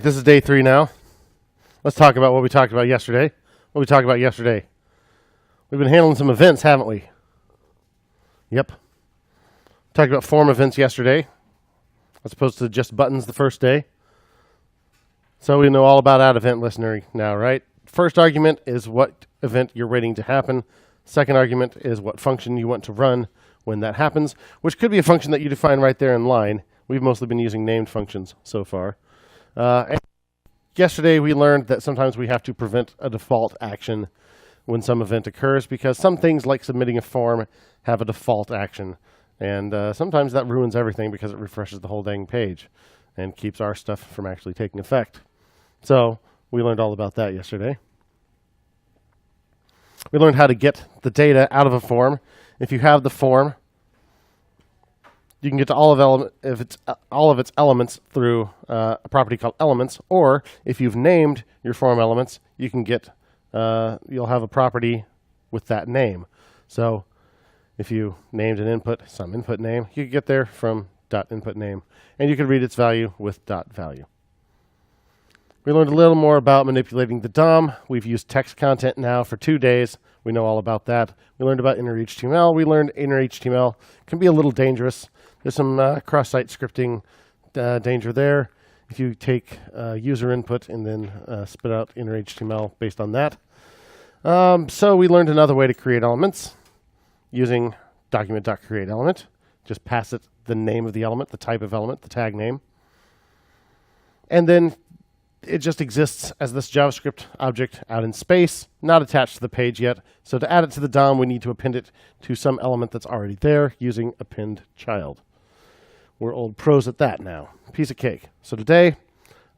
This is day 3 now. Let's talk about what we talked about yesterday. What we talked about yesterday. We've been handling some events, haven't we? Yep. Talked about form events yesterday, as opposed to just buttons the first day. So we know all about that event listener now, right? First argument is what event you're waiting to happen. Second argument is what function you want to run when that happens, which could be a function that you define right there in line. We've mostly been using named functions so far. And yesterday we learned that sometimes we have to prevent a default action when some event occurs because some things like submitting a form have a default action. And sometimes that ruins everything because it refreshes the whole dang page and keeps our stuff from actually taking effect. So we learned all about that yesterday. We learned how to get the data out of a form. If you have the form, you can get to all of its elements through a property called elements, or if you've named your form elements, you can get you'll have a property with that name. So if you named an input, some input name, you can get there from .input name, and you can read its value with .value. We learned a little more about manipulating the DOM. We've used text content now for 2 days. We know all about that. We learned about inner HTML. We learned inner HTML can be a little dangerous. There's some cross-site scripting danger there. If you take user input and then spit out inner HTML based on that. So we learned another way to create elements using document.createElement. Just pass it the name of the element, the type of element, the tag name. And then it just exists as this JavaScript object out in space, not attached to the page yet. So to add it to the DOM, we need to append it to some element that's already there using append child. We're old pros at that now. Piece of cake. So today,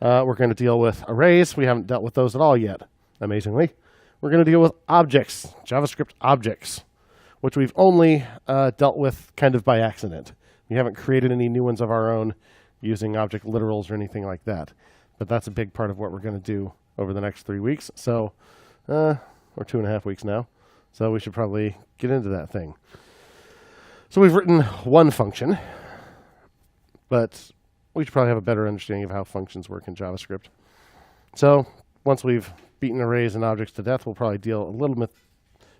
we're going to deal with arrays. We haven't dealt with those at all yet, amazingly. We're going to deal with objects, JavaScript objects, which we've only dealt with kind of by accident. We haven't created any new ones of our own using object literals or anything like that. But that's a big part of what we're going to do over the next 3 weeks. So, or 2.5 weeks now. So we should probably get into that thing. So we've written one function, but we should probably have a better understanding of how functions work in JavaScript. So once we've beaten arrays and objects to death, we'll probably deal a little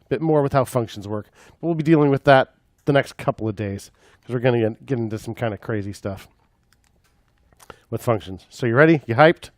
bit more with how functions work. But we'll be dealing with that the next couple of days because we're going to get into some kind of crazy stuff with functions. So you ready? You hyped?